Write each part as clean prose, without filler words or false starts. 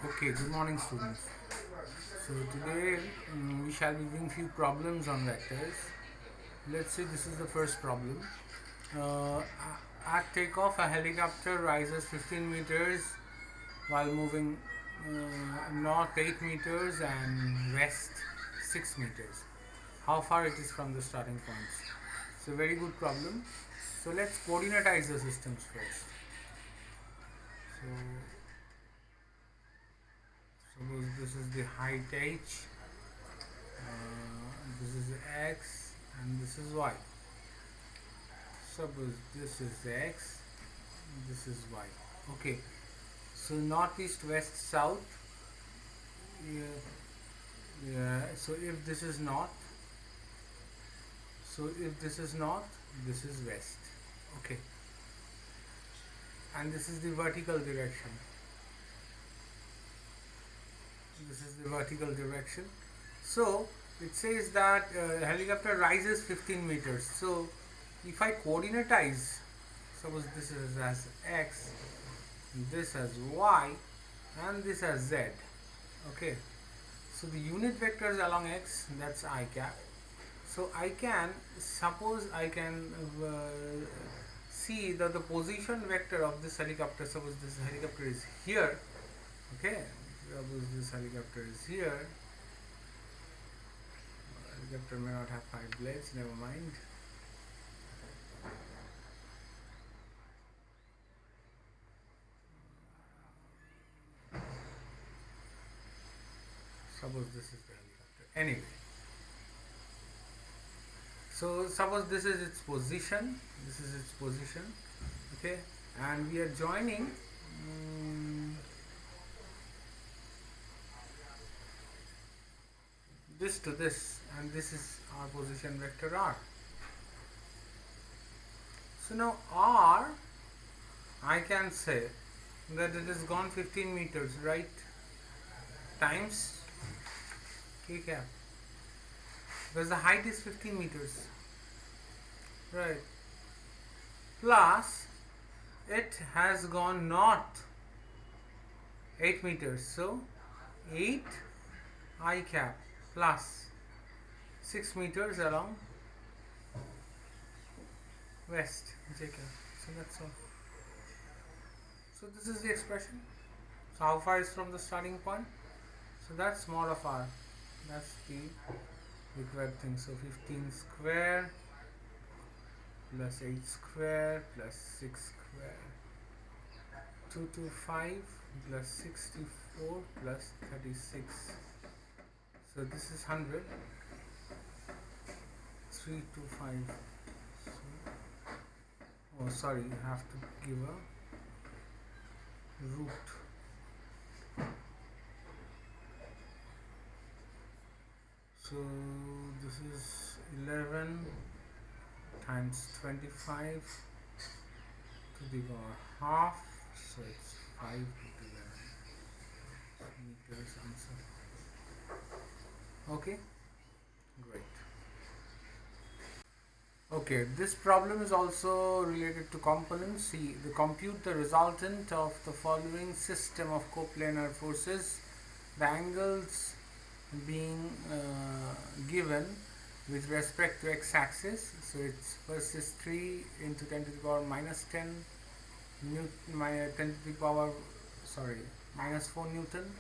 Okay, good morning students. So today we shall be doing few problems on vectors. Let's say this is the first problem. Uh, at takeoff, a helicopter rises 15 meters while moving north 8 meters and west 6 meters. How far it is from the starting points? It's a very good problem. So let's coordinatize the systems first. So suppose this is the height h, this is x and this is y. Suppose this is x, this is y. Okay, so northeast, west, south. Yeah, yeah. So if this is north, this is west. Okay, and this is the vertical direction. This is the vertical direction. So it says that helicopter rises 15 meters. So if I coordinatize, suppose this is as x, this as y, and this as z. Okay, so the unit vectors along x, that's I cap. So I can suppose I can see that the position vector of this helicopter, suppose this helicopter is here. Okay, suppose this helicopter is here. Helicopter may not have 5 blades, never mind. Suppose this is the helicopter. Anyway, so suppose this is its position. This is its position. Okay, and we are joining this to this, and this is our position vector r. So now r, I can say that it has gone 15 meters, right? Times k cap, because the height is 15 meters, right? Plus it has gone north 8 meters, so 8 I cap plus 6 meters along west j cap. So that's all. So this is the expression. So how far is from the starting point? So that's mod of r. That's the required thing. So 15 square plus 8 square plus 6 square, 225 plus 64 plus 36. So this is 100. 325. So, oh sorry, you have to give a root. So this is 11 times 25 to the power half, so it's 5 into 11 meters answer. Okay, great. Okay, this problem is also related to components. See, compute the resultant of the following system of coplanar forces. The angles being given with respect to x-axis. So it's first is 3 into 10 to the power minus 10 10 to the power minus 4 Newton,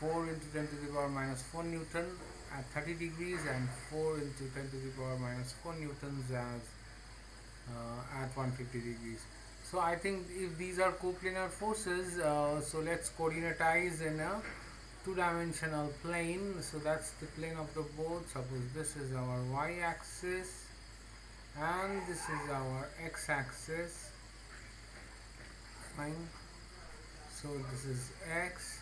4 into 10 to the power minus 4 Newton at 30 degrees, and 4 into 10 to the power minus 4 Newtons as at 150 degrees. So I think if these are coplanar forces, so let's coordinatize in a two-dimensional plane. So that's the plane of the board. Suppose this is our y-axis and this is our x-axis. Fine. So this is x,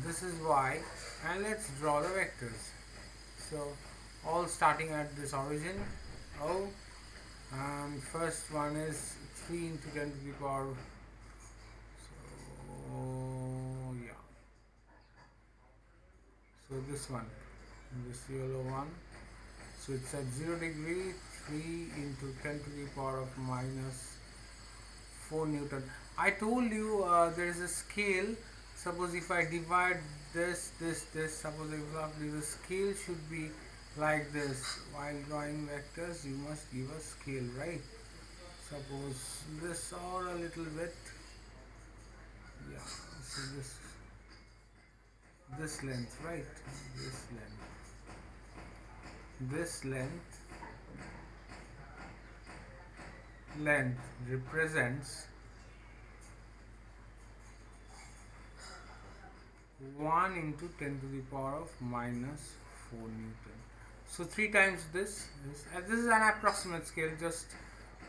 this is y, and let's draw the vectors. So all starting at this origin O, and first one is 3 into 10 to the power, so yeah, so this one, this yellow one, so it's at 0 degree, 3 into 10 to the power of minus 4 Newton. I told you there is a scale. Suppose if I divide this, suppose exactly the scale should be like this. While drawing vectors, you must give a scale, right? Suppose this or a little bit, yeah. So this length, right? This length represents 1 into 10 to the power of minus 4 Newton. So 3 times this is an approximate scale just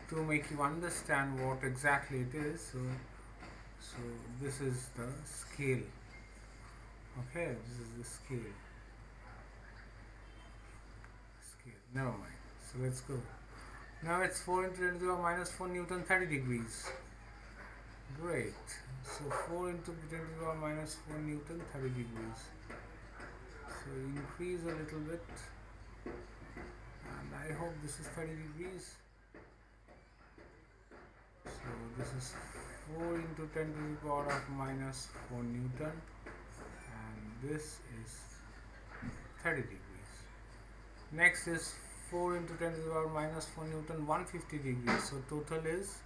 to make you understand what exactly it is. So this is the scale. Okay, this is the scale. Never mind. So let's go. Now it's 4 into 10 to the power minus 4 Newton, 30 degrees. Great. So 4 into 10 to the power minus 4 Newton, 30 degrees. So increase a little bit, and I hope this is 30 degrees. So this is 4 into 10 to the power of minus 4 Newton, and this is 30 degrees. Next is 4 into 10 to the power minus 4 Newton, 150 degrees. So total is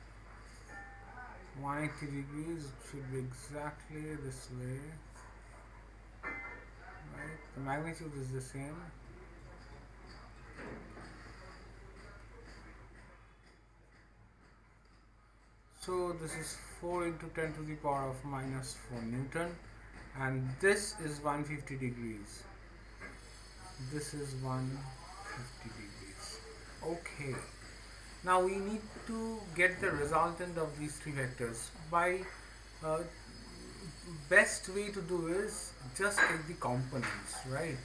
180 degrees. It should be exactly this way, right? The magnitude is the same. So this is 4 into 10 to the power of minus 4 Newton, and this is 150 degrees. This is 150 degrees. Okay. Now we need to get the resultant of these three vectors. By best way to do is just take the components, right?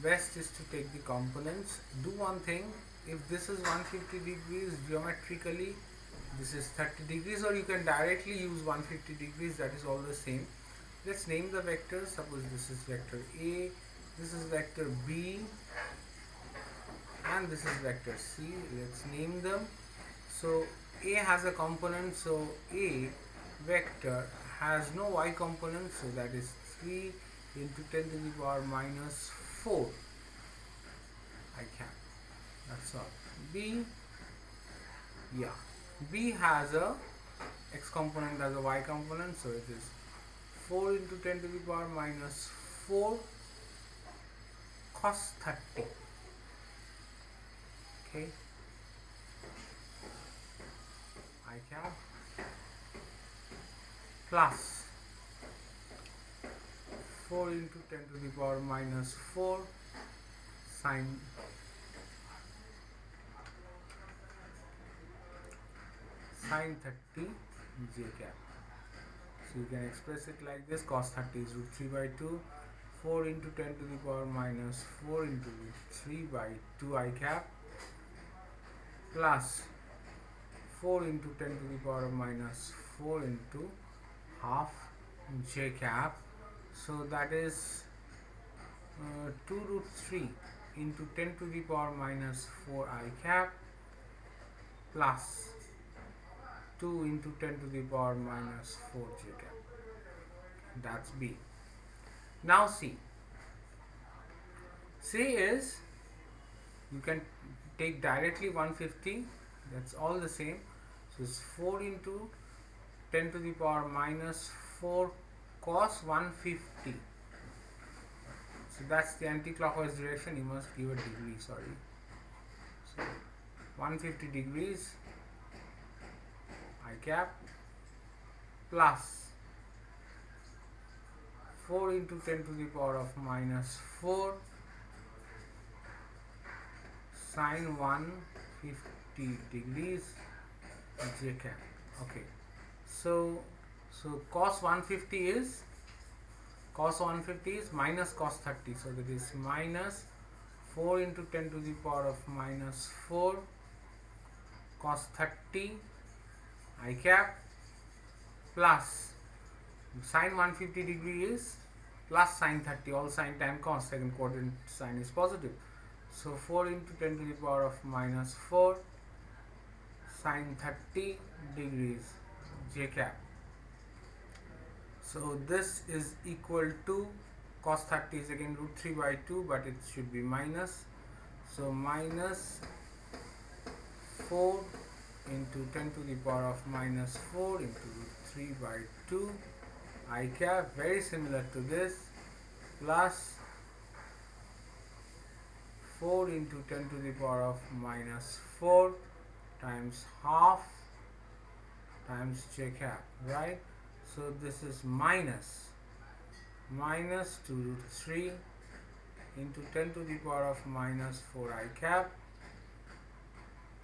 Best is to take the components. Do one thing. If this is 150 degrees, geometrically this is 30 degrees, or you can directly use 150 degrees, that is all the same. Let's name the vectors. Suppose this is vector A, this is vector B, and this is vector C. Let's name them. So A has a component, so A vector has no y component, so that is 3 into 10 to the power minus 4 I cap. That's all. B, yeah, B has a x component as a y component, so it is 4 into 10 to the power minus 4 cos 30. Okay, I cap plus 4 into 10 to the power minus 4 sine 30 j cap. So you can express it like this: cos 30 is root 3 by 2, 4 into 10 to the power minus 4 into root 3 by 2 I cap, plus 4 into 10 to the power minus 4 into half j cap. So that is 2 root 3 into 10 to the power minus 4 I cap plus 2 into 10 to the power minus 4 j cap. That's B. Now C. C is, you can take directly 150, that's all the same. So it's 4 into 10 to the power minus 4 cos 150. So that's the anti-clockwise direction. You must give a degree, sorry. So 150 degrees I cap plus 4 into 10 to the power of minus 4 sine 150 degrees j cap. Okay, so cos 150 is minus cos 30, so that is minus 4 into 10 to the power of minus 4 cos 30 I cap plus sine 150 degree is plus sine 30, all sine time cos, second quadrant sine is positive. So 4 into 10 to the power of minus 4 sine 30 degrees j cap. So this is equal to cos 30 is again root 3 by 2, but it should be minus. So minus 4 into 10 to the power of minus 4 into root 3 by 2 I cap, very similar to this, plus 4 into 10 to the power of minus 4 times half times j cap, right? So this is minus 2 root 3 into 10 to the power of minus 4 I cap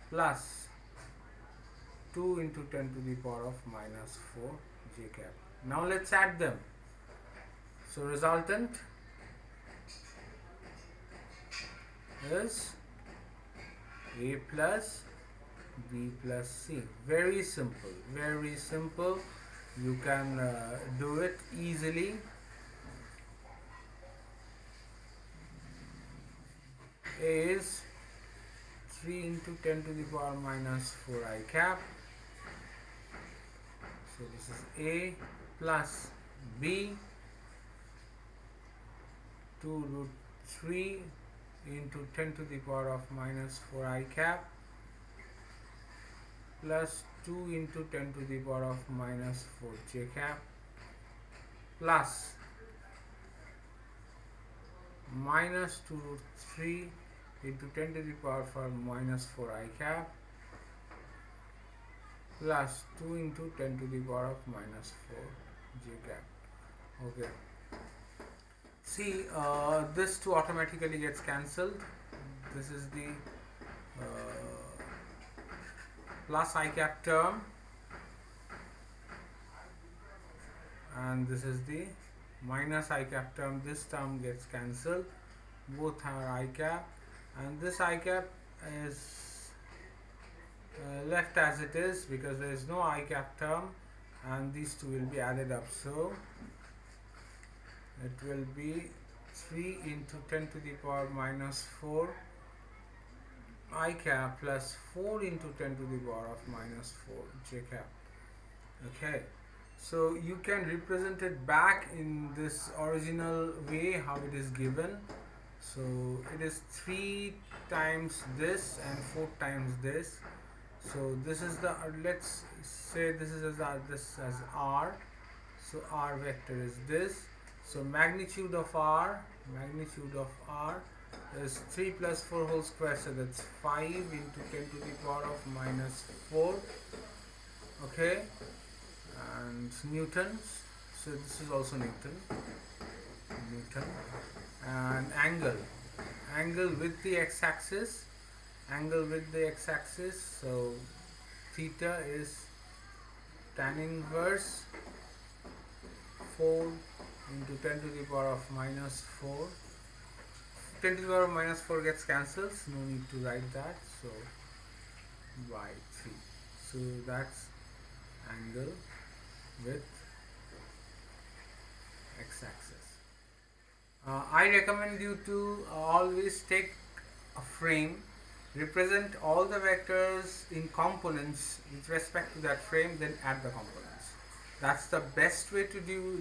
plus 2 into 10 to the power of minus 4 j cap. Now let's add them. So resultant is a plus b plus c. Very simple, very simple. You can do it easily. A is 3 into 10 to the power minus 4 I cap. So this is a plus b 2 root 3 into 10 to the power of minus 4 I cap plus 2 into 10 to the power of minus 4 j cap plus minus 2 root 3 into 10 to the power of minus 4 I cap plus 2 into 10 to the power of minus 4 j cap. Okay. See, this 2 automatically gets cancelled. This is the plus I cap term, and this is the minus I cap term. This term gets cancelled. Both are I cap, and this I cap is left as it is because there is no I cap term, and these two will be added up. So it will be 3 into 10 to the power minus 4 I cap plus 4 into 10 to the power of minus 4 j cap. Okay, so you can represent it back in this original way how it is given. So it is 3 times this and 4 times this. So this is the let's say this is as r. So r vector is this. So magnitude of r is 3 plus 4 whole square, so that's 5 into 10 to the power of minus 4. Okay, and newtons. So this is also Newton. And angle with the x-axis, so theta is tan inverse 4 into 10 to the power of minus 4. 10 to the power of minus 4 gets cancelled, so no need to write that, so by 3. So that's angle with x-axis. I recommend you to always take a frame, represent all the vectors in components with respect to that frame, then add the components. That's the best way to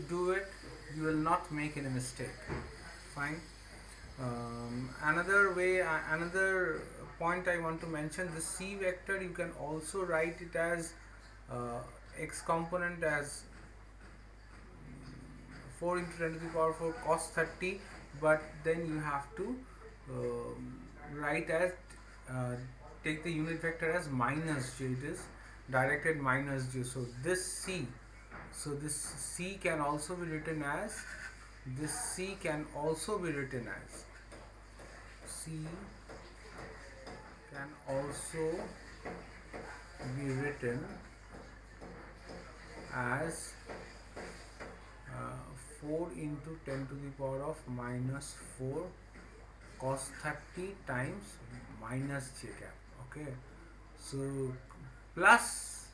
do it. You will not make any mistake. Fine. Another point I want to mention, the c vector, you can also write it as x component as 4 into 10 to the power 4 cos 30, but then you have to write as take the unit vector as minus j. It is directed minus j. So this c can also be written as as 4 into 10 to the power of minus 4 cos 30 times minus j cap. Okay, so plus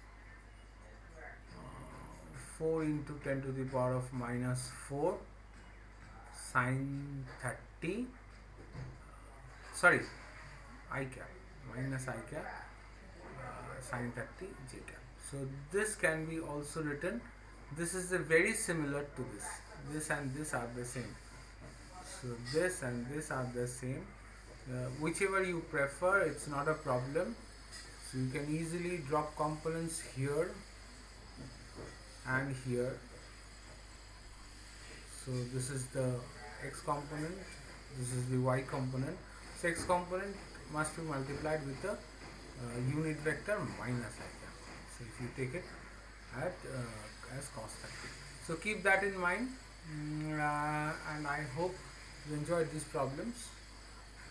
4 into 10 to the power of minus 4 sin 30, sorry, I cap, minus I cap sin 30 j cap. So this can be also written This is very similar to this. This and this are the same. So this and this are the same. Whichever you prefer, it's not a problem. So you can easily drop components here and here. So this is the x component, this is the y component. So x component must be multiplied with the unit vector minus I cap. So if you take it at as constant. So keep that in mind, and I hope you enjoyed these problems.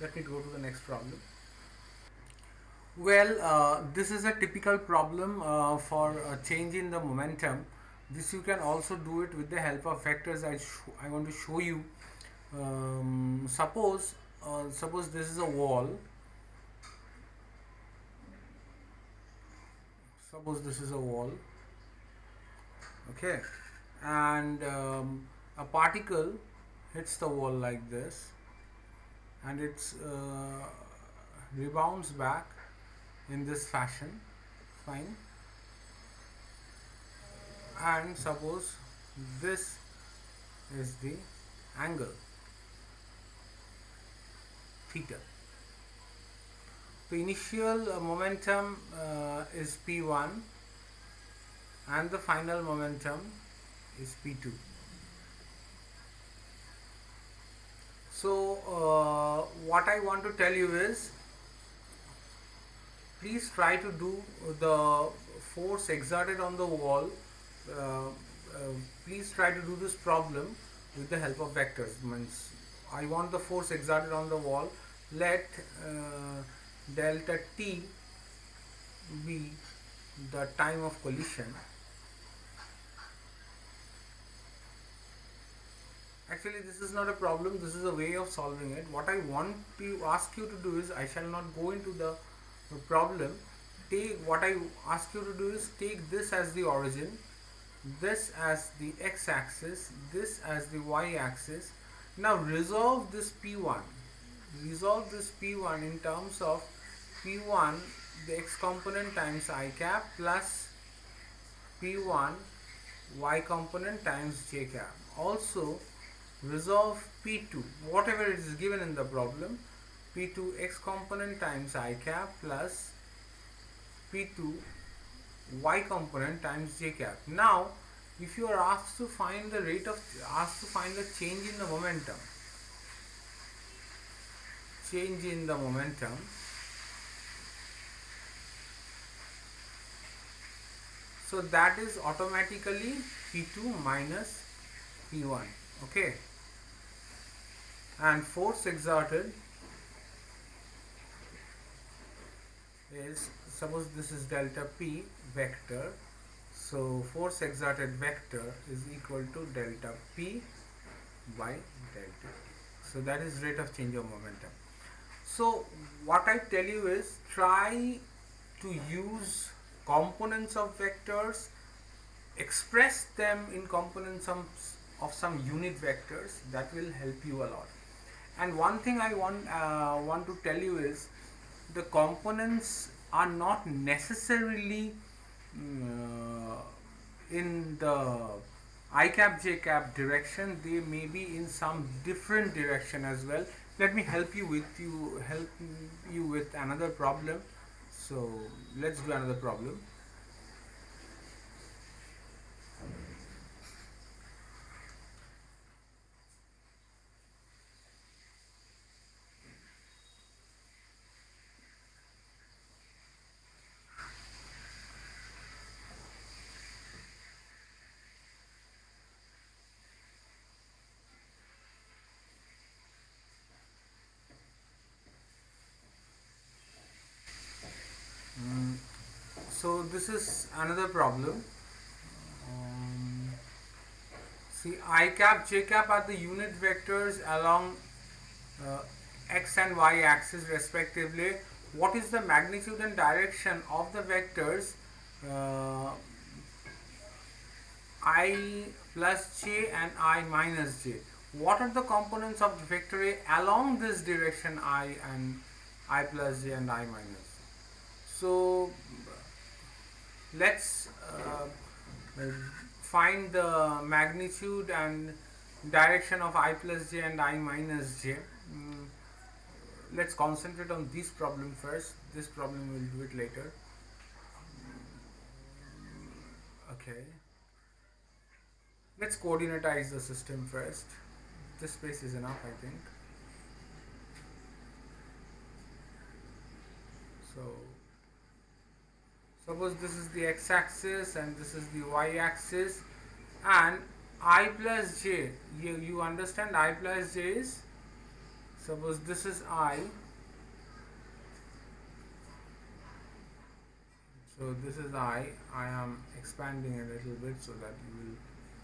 Let me go to the next problem. Well, this is a typical problem for change in the momentum. This you can also do it with the help of vectors. I want to show you. Suppose this is a wall. Suppose this is a wall. Okay, and a particle hits the wall like this, and it's rebounds back in this fashion. Fine. And suppose this is the angle theta. The initial momentum is p1 and the final momentum is p2. So what I want to tell you is, please try to do the force exerted on the wall. Please try to do this problem with the help of vectors. Means I want the force exerted on the wall. Let delta t be the time of collision. Actually, this is not a problem, this is a way of solving it. What I want to ask you to do is, I shall not go into the problem. What I ask you to do is take this as the origin, this as the x-axis, this as the y-axis. Now resolve this p1. Resolve this p1 in terms of p1, the x component times I cap, plus p1 y component times j cap. Also resolve p2, whatever it is given in the problem, p2 x component times I cap plus p2 y component times j cap. Now if you are asked to find the change in the momentum, so that is automatically p2 minus p1. Okay, and force exerted is, suppose this is delta p vector, so force exerted vector is equal to delta p by delta t. So that is rate of change of momentum. So what I tell you is, try to use components of vectors, express them in components of some unit vectors. That will help you a lot. And one thing I want to tell you is, the components are not necessarily in the I cap j cap direction. They may be in some different direction as well. Let me help you with another problem. So let's do another problem. So this is another problem. See, I cap j cap are the unit vectors along x and y axis respectively. What is the magnitude and direction of the vectors I plus j and I minus j? What are the components of the vector A along this direction I and I plus j and I minus? So let's find the magnitude and direction of I plus j and I minus j. Mm, let's concentrate on this problem first. This problem we'll do it later. Okay. Let's coordinatize the system first. This space is enough, I think. So suppose this is the x-axis and this is the y-axis, and I plus j, you understand I plus j is, suppose this is I, so this is I am expanding a little bit so that you will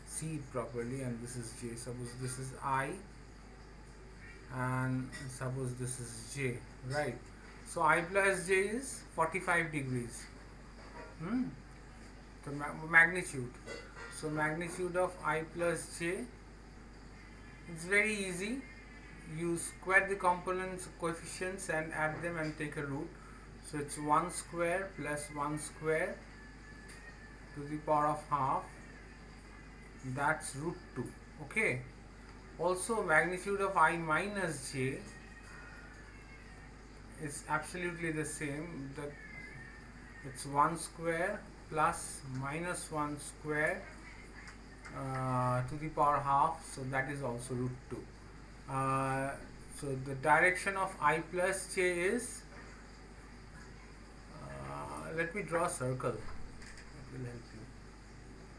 see it properly, and this is j. Suppose this is I and suppose this is j, right? So I plus j is 45 degrees. The magnitude. So magnitude of I plus j, it's very easy. You square the components coefficients and add them and take a root. So it's 1 square plus 1 square to the power of half, that's root 2. Okay. Also magnitude of I minus j is absolutely the same, that it's 1 square plus minus 1 square to the power half, so that is also root 2. So the direction of I plus j is, let me draw a circle, it will help you.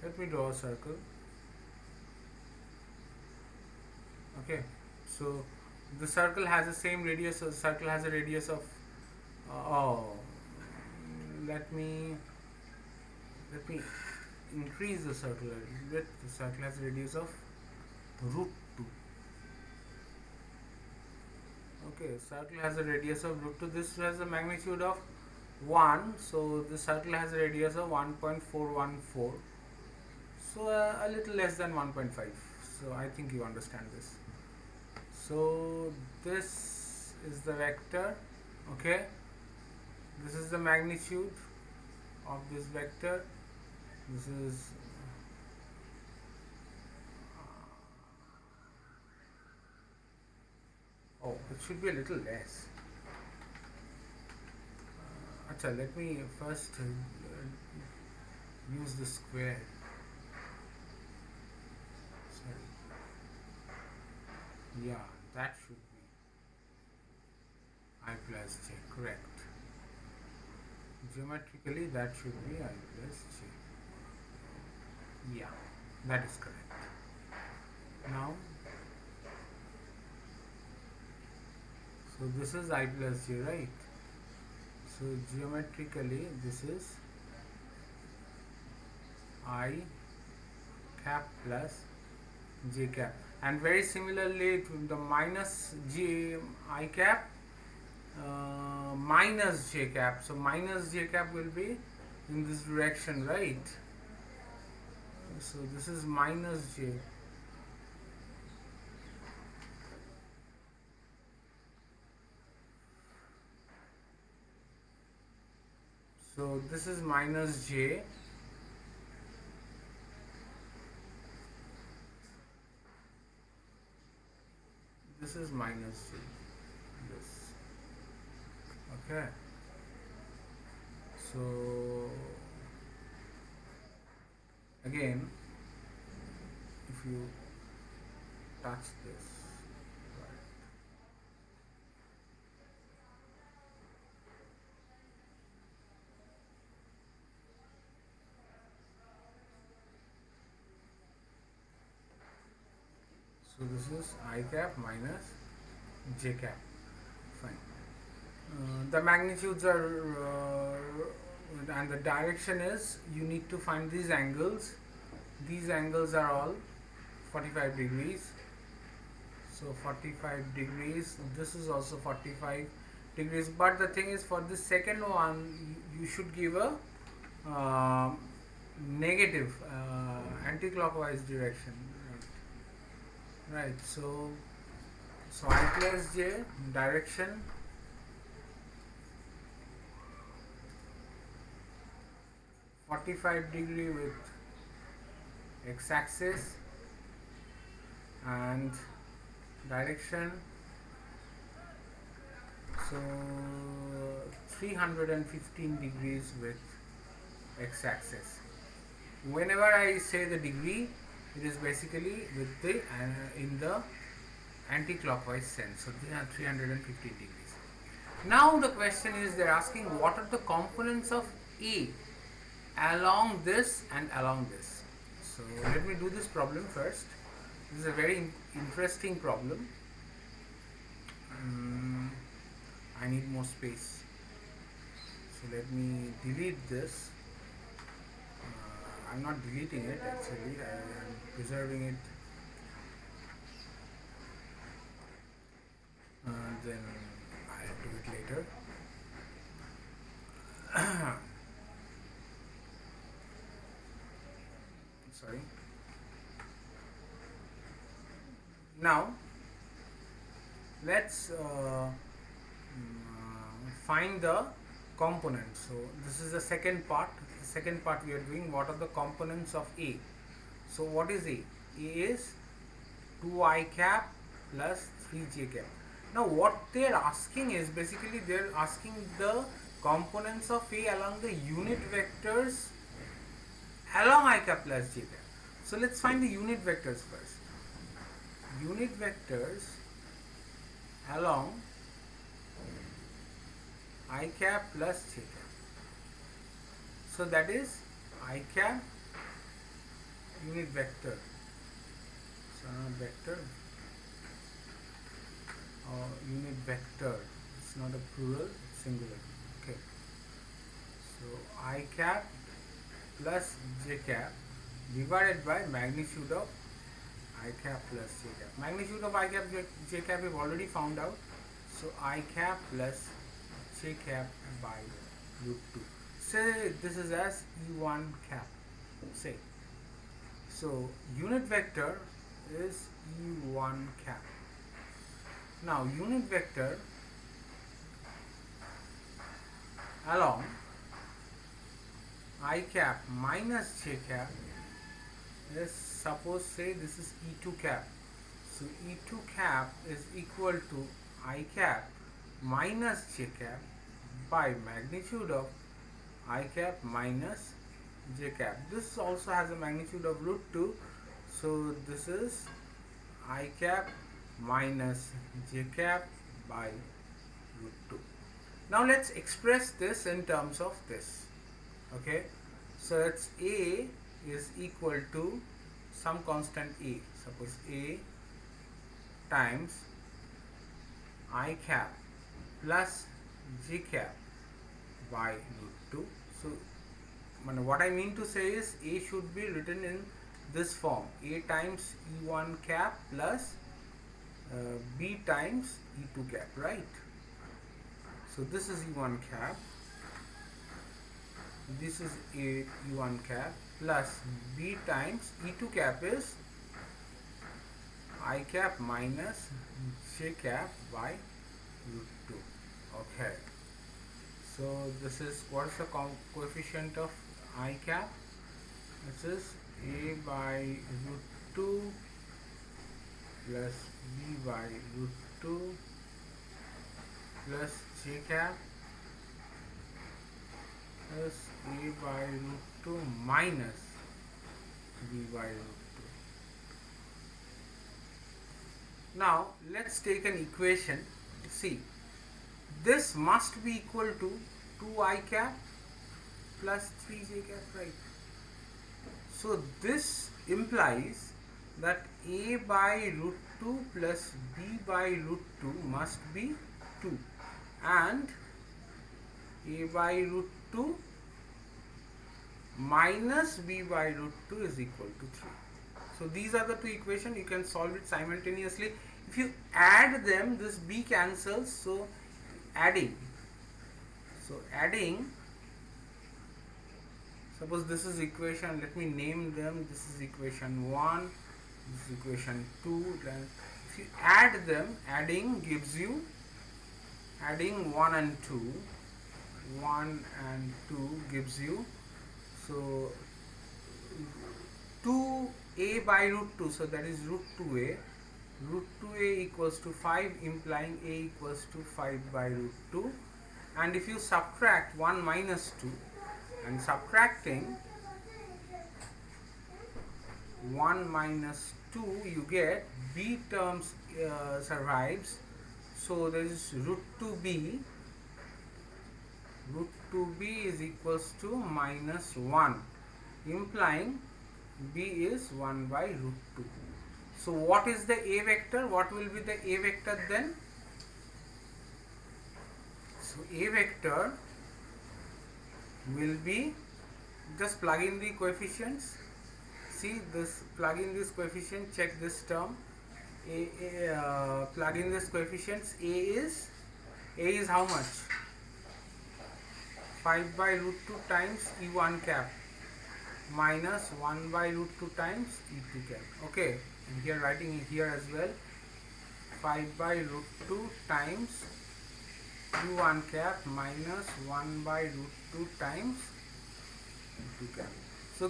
Let me draw a circle. Okay, so the circle has the same radius, so the circle has a radius of let me increase the circle a little bit. The circle has a radius of root 2. Okay, circle has a radius of root 2. This has a magnitude of 1, so the circle has a radius of 1.414, so a little less than 1.5. So I think you understand this. So this is the vector. Okay, this is the magnitude of this vector. This is it should be a little less. Acha, let me first use the square. Sorry. Yeah, that should be I plus j, correct. Geometrically that should be I plus j. Yeah, that is correct. Now, so this is I plus j, right? So geometrically this is I cap plus j cap, and very similarly to the minus j I cap minus j cap. So minus j cap will be in this direction, right? So this is minus j. So this is minus j. This is minus j. This. Okay. So again, if you touch this, right, so this is I cap minus j cap. Fine. The magnitudes are and the direction is, you need to find these angles. These angles are all 45 degrees. So 45 degrees, this is also 45 degrees, but the thing is, for the second one you should give a negative anti-clockwise direction, right? So I plus j direction (45 degree) with x-axis and direction, so 315 degrees with x-axis. Whenever I say the degree, it is basically with the in the anti-clockwise sense, so 315 degrees. Now the question is, they're asking what are the components of A along this and along this. So let me do this problem first. This is a very interesting problem. I need more space, so let me delete this. I'm not deleting it actually, I am preserving it, then I'll do it later. Sorry. Now let's find the components. So this is the second part. The second part we are doing, what are the components of A. So what is A? A is 2I cap plus 3j cap. Now what they are asking is, basically they are asking the components of A along the unit vectors along I cap plus j cap. So let's find the unit vectors first. Unit vectors along I cap plus j cap. So that is I cap unit vector. So not vector or unit vector. It's not a plural, it's singular. Okay. So I cap plus j cap divided by magnitude of I cap plus j cap. Magnitude of I cap j cap we've already found out. So I cap plus j cap by root 2. Say this is as E1 cap. Say. So unit vector is E1 cap. Now unit vector along I cap minus j cap is, suppose say this is E2 cap. So E2 cap is equal to I cap minus j cap by magnitude of I cap minus j cap. This also has a magnitude of root 2. So this is I cap minus j cap by root 2. Now let's express this in terms of this. Okay, so it's A is equal to some constant A. Suppose A times I cap plus j cap by root 2. So what I mean to say is A should be written in this form: A times E1 cap plus B times E2 cap, right? So this is E1 cap, this is E1 cap plus B times E2 cap is I cap minus j cap by root 2. Okay, so this is, what is the coefficient of I cap? This is A by root 2 plus B by root 2 plus j cap plus A by root 2 minus B by root 2. Now let's take an equation. See, this must be equal to 2I cap plus 3j cap, right? So this implies that A by root 2 plus B by root 2 must be 2, and A by root 2 minus B by root 2 is equal to 3. So these are the two equations. You can solve it simultaneously. If you add them, this B cancels, so adding. So adding, suppose this is equation, let me name them. This is equation 1, this is equation 2. Then if you add them, adding gives you, adding 1 and 2, 1 and 2 gives you, so 2a by root 2, so that is root 2a. Root 2a equals to 5, implying a equals to 5 by root 2. And if you subtract 1 minus 2, and subtracting 1 minus 2, you get b terms survives. So there is root 2b. Root 2b is equals to minus 1, implying b is 1 by root 2. So what is the a vector? What will be the a vector then? So a vector will be, just plug in the coefficients. See this, plug in this coefficient, check this term. Plug in this coefficients. A is how much? 5 by root 2 times e1 cap minus 1 by root 2 times e2 cap. Okay, and here writing here as well, 5 by root 2 times e1 cap minus 1 by root 2 times e2 cap. So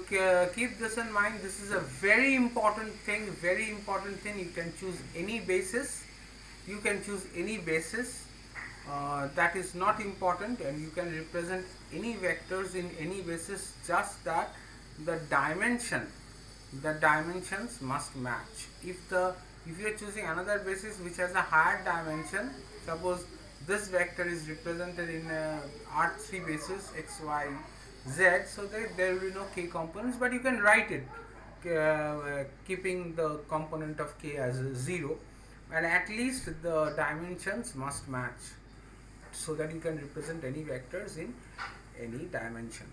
keep this in mind. This is a very important thing. You can choose any basis. That is not important, and you can represent any vectors in any basis, just that the dimensions must match. If you are choosing another basis which has a higher dimension, suppose this vector is represented in R3 basis x, y, z, so there will be no k components, but you can write it keeping the component of k as 0, and at least the dimensions must match, so that you can represent any vectors in any dimension.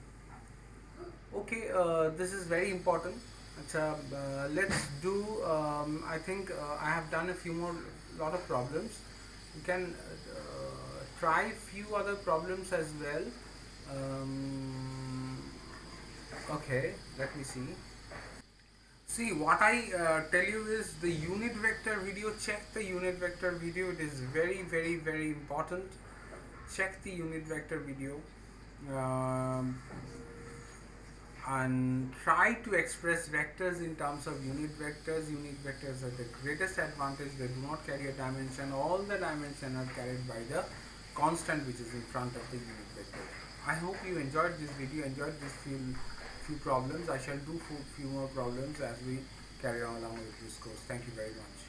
Okay, this is very important. Let's do, I think I have done a few more lot of problems. You can try few other problems as well. Okay, let me see. See, what I tell you is the unit vector video. Check the unit vector video. It is very, very, very important. Check the unit vector video and try to express vectors in terms of unit vectors. Unit vectors are the greatest advantage. They do not carry a dimension. All the dimension are carried by the constant which is in front of the unit vector. I hope you enjoyed this video, enjoyed this few problems. I shall do few more problems as we carry on along with this course. Thank you very much.